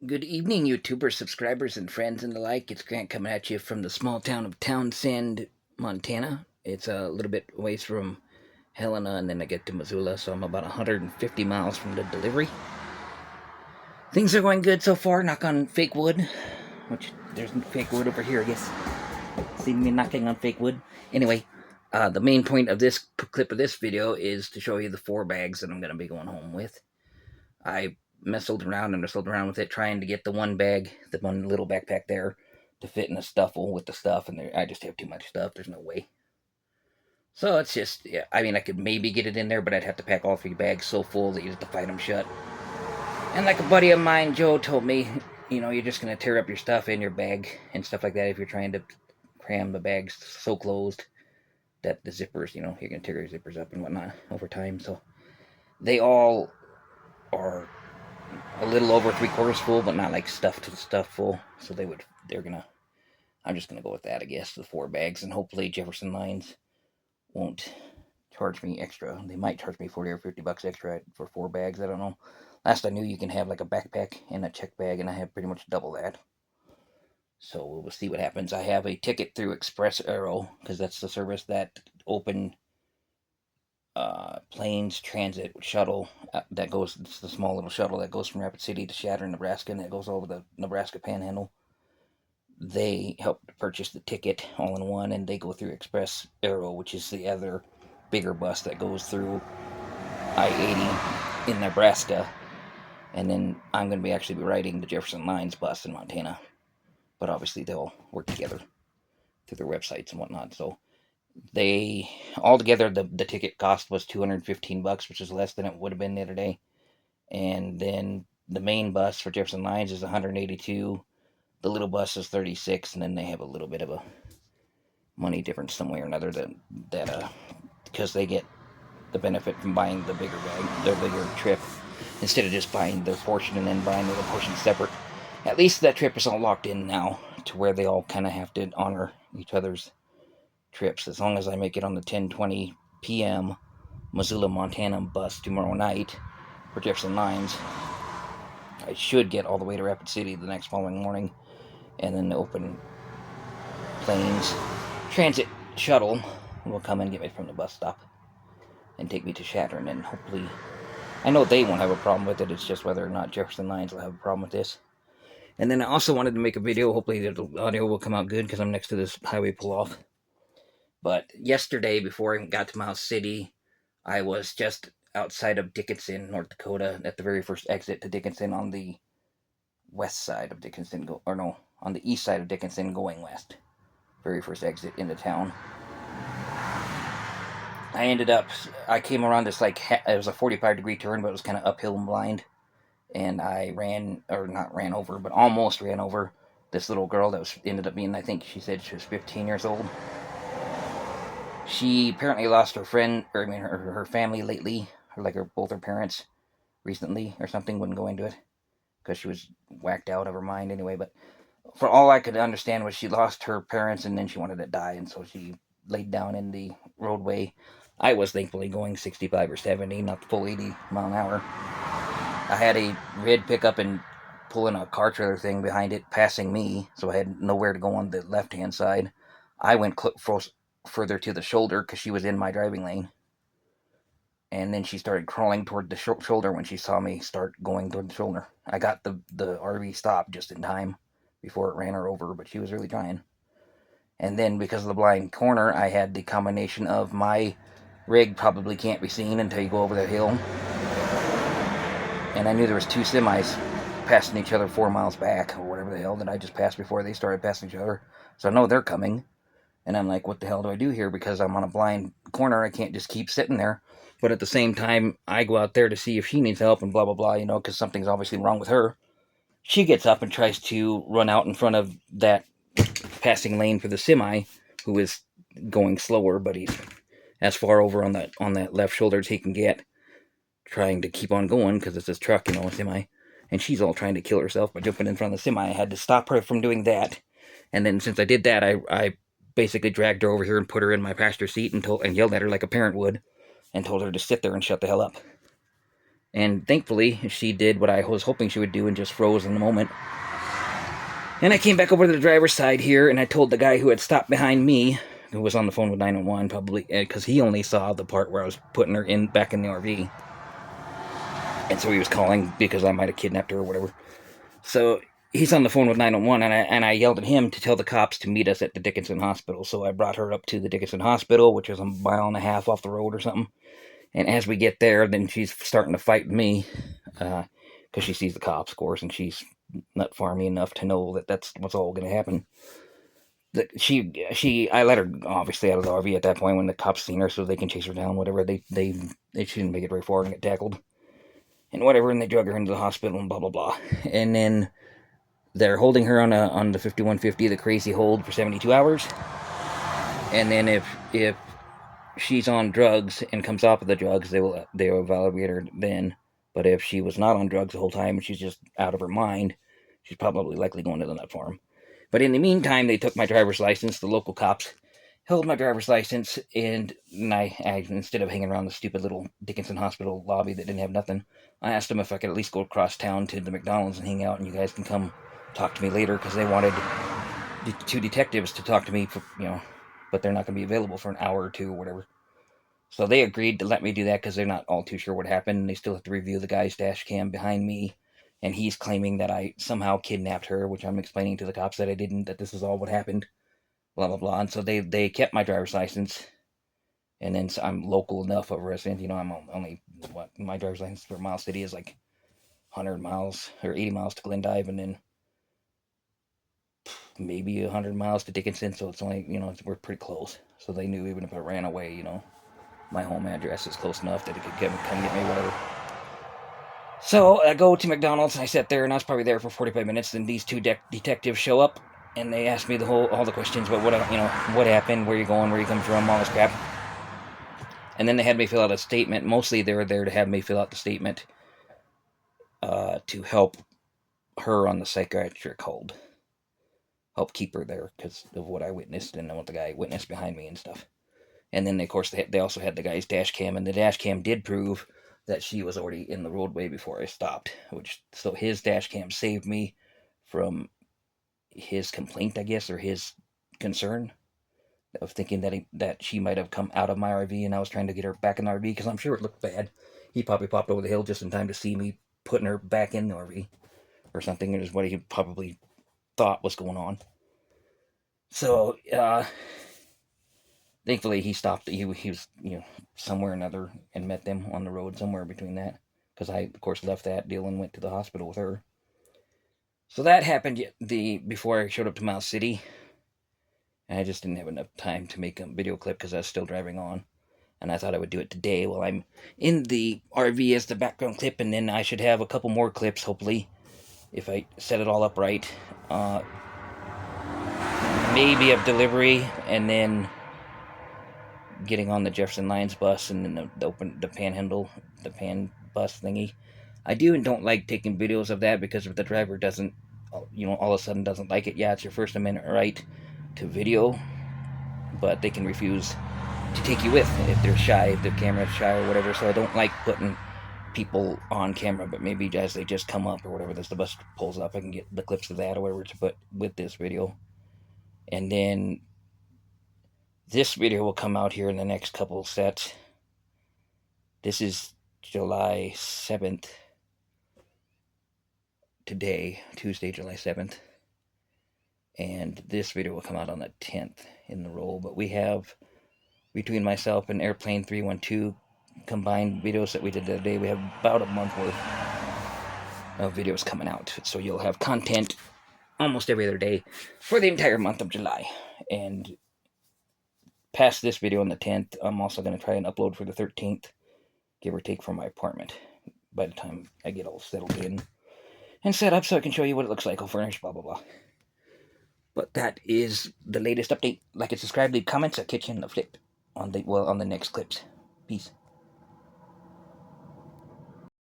Good evening, YouTubers, subscribers, and friends and the like. It's Grant coming at you from the small town of Townsend, Montana. It's a little bit away from Helena, and then I get to Missoula, so I'm about 150 miles from the delivery. Things are going good so far, knock on fake wood, which there's fake wood over here, I guess. See me knocking on fake wood? Anyway, the main point of this clip of this video is to show you the 4 bags that I'm going to be going home with. I messed around and wrestled around with it, trying to get the one bag, the one little backpack there, to fit in a stuffle with the stuff, and I just have too much stuff. There's no way. So it's just, yeah, I mean, I could maybe get it in there, but I'd have to pack all 3 bags so full that you have to fight them shut. And like a buddy of mine, Joe, told me, you're just going to tear up your stuff in your bag and stuff like that if you're trying to cram the bags so closed that the zippers, you're going to tear your zippers up and whatnot over time. So they all are a little over 3/4 full, but not like stuff to the stuff full. So I'm just gonna go with that, I guess, the 4 bags, and hopefully Jefferson Lines won't charge me extra. They might charge me 40 or $50 extra for 4 bags. I don't know. Last I knew, you can have like a backpack and a check bag, and I have pretty much double that. So we'll see what happens. I have a ticket through Express Aero because that's the service that opened Plains Transit shuttle that goes. It's the small little shuttle that goes from Rapid City to Shatter, Nebraska, and it goes over the Nebraska Panhandle. They helped purchase the ticket all in one, and they go through Express Aero, which is the other bigger bus that goes through I-80 in Nebraska. And then I'm going to actually be riding the Jefferson Lines bus in Montana. But obviously they'll work together through their websites and whatnot. So they altogether the ticket cost was $215, which is less than it would have been the other day. And then the main bus for Jefferson Lines is 182. The little bus is 36, and then they have a little bit of a money difference some way or another that because they get the benefit from buying the bigger bag, their bigger trip, instead of just buying their portion and then buying the other portion separate. At least that trip is all locked in now to where they all kind of have to honor each other's trips. As long as I make it on the 10:20 p.m. Missoula, Montana bus tomorrow night for Jefferson Lines, I should get all the way to Rapid City the next following morning, and then the open Plains Transit shuttle will come and get me from the bus stop and take me to Shatter, and then hopefully, I know they won't have a problem with it. It's just whether or not Jefferson Lines will have a problem with this. And then I also wanted to make a video. Hopefully the audio will come out good because I'm next to this highway pull-off. But yesterday, before I got to Miles City, I was just outside of Dickinson, North Dakota, at the very first exit to Dickinson on the west side of Dickinson, on the east side of Dickinson going west. Very first exit into town. I came around this it was a 45-degree turn, but it was kind of uphill and blind. And I not ran over, but almost ran over this little girl that ended up being, I think she said she was 15 years old. She apparently lost her friend, her family lately, both her parents recently or something. Wouldn't go into it because she was whacked out of her mind anyway. But for all I could understand was she lost her parents and then she wanted to die, and so she laid down in the roadway. I was thankfully going 65 or 70, not the full 80 mile an hour. I had a red pickup and pulling a car trailer thing behind it, passing me, so I had nowhere to go on the left-hand side. I went further to the shoulder because she was in my driving lane. And then she started crawling toward the shoulder when she saw me start going toward the shoulder. I got the RV stopped just in time before it ran her over, but she was really trying. And then because of the blind corner, I had the combination of my rig probably can't be seen until you go over the hill. And I knew there was 2 semis passing each other 4 miles back, or whatever the hell, that I just passed before they started passing each other. So I know they're coming. And I'm like, what the hell do I do here? Because I'm on a blind corner, I can't just keep sitting there. But at the same time, I go out there to see if she needs help and blah, blah, blah, because something's obviously wrong with her. She gets up and tries to run out in front of that passing lane for the semi, who is going slower, but he's as far over on that left shoulder as he can get, trying to keep on going because it's his truck, a semi. And she's all trying to kill herself by jumping in front of the semi. I had to stop her from doing that. And then since I did that, I basically dragged her over here and put her in my passenger seat and yelled at her like a parent would, and told her to sit there and shut the hell up. And thankfully, she did what I was hoping she would do and just froze in the moment. And I came back over to the driver's side here, and I told the guy who had stopped behind me, who was on the phone with 911, probably, because he only saw the part where I was putting her back in the RV. And so he was calling because I might have kidnapped her or whatever. So he's on the phone with 911, and I yelled at him to tell the cops to meet us at the Dickinson Hospital. So I brought her up to the Dickinson Hospital, which is a mile and a half off the road or something. And as we get there, then she's starting to fight me because she sees the cops, of course, and she's not farmy enough to know that that's what's all going to happen. I let her obviously out of the RV at that point when the cops seen her, so they can chase her down. Whatever she didn't make it very far and get tackled, and whatever, and they drug her into the hospital and blah blah blah. And then they're holding her on the 5150, the crazy hold, for 72 hours. And then if she's on drugs and comes off of the drugs, they will evaluate her then. But if she was not on drugs the whole time and she's just out of her mind, she's probably likely going to the nut farm. But in the meantime, they took my driver's license. The local cops held my driver's license, and I instead of hanging around the stupid little Dickinson Hospital lobby that didn't have nothing, I asked them if I could at least go across town to the McDonald's and hang out, and you guys can come talk to me later, because they wanted two detectives to talk to me, but they're not going to be available for an hour or two or whatever. So they agreed to let me do that because they're not all too sure what happened, and they still have to review the guy's dash cam behind me. And he's claiming that I somehow kidnapped her, which I'm explaining to the cops that I didn't, that this is all what happened, blah, blah, blah. And so they kept my driver's license. And then so I'm local enough of a resident, I'm only, my driver's license for Miles City is like 100 miles or 80 miles to Glendive, and then maybe 100 miles to Dickinson. So it's only, we're pretty close. So they knew even if I ran away, my home address is close enough that it could come get me, whatever. So I go to McDonald's, and I sat there, and I was probably there for 45 minutes. Then these two detectives show up, and they ask me all the questions about what happened, where you going, where you come from, all this crap. And then they had me fill out a statement. Mostly they were there to have me fill out the statement to help her on the psychiatric hold. Help keep her there because of what I witnessed and what the guy witnessed behind me and stuff. And then, of course, they also had the guy's dash cam, and the dash cam did prove that she was already in the roadway before I stopped. So his dash cam saved me from his complaint, I guess, or his concern of thinking that she might have come out of my RV and I was trying to get her back in the RV, because I'm sure it looked bad. He probably popped over the hill just in time to see me putting her back in the RV or something. It is what he probably thought was going on. So, thankfully, he stopped. He was, somewhere or another and met them on the road somewhere between that. Because I, of course, left that deal and went to the hospital with her. So that happened before I showed up to Miles City. And I just didn't have enough time to make a video clip because I was still driving on. And I thought I would do it today while I'm in the RV as the background clip. And then I should have a couple more clips, hopefully, if I set it all up right. Maybe of delivery, and then getting on the Jefferson Lines bus, and then the pan bus thingy. I do and don't like taking videos of that, because if the driver doesn't, all of a sudden doesn't like it, yeah, it's your First Amendment right to video, but they can refuse to take you with if they're shy, if their camera's shy or whatever. So I don't like putting people on camera, but maybe as they just come up or whatever, as the bus pulls up, I can get the clips of that or whatever to put with this video. And then this video will come out here in the next couple sets. This is July 7th. Today, Tuesday, July 7th. And this video will come out on the 10th in the roll. But we have, between myself and Airplane 312 combined videos that we did the other day, we have about a month worth of videos coming out. So you'll have content almost every other day for the entire month of July. And past this video on the 10th, I'm also going to try and upload for the 13th, give or take, from my apartment by the time I get all settled in and set up, so I can show you what it looks like, all furnished, blah, blah, blah. But that is the latest update. Like and subscribe, leave comments. I'll catch you in the flip on the next clips. Peace.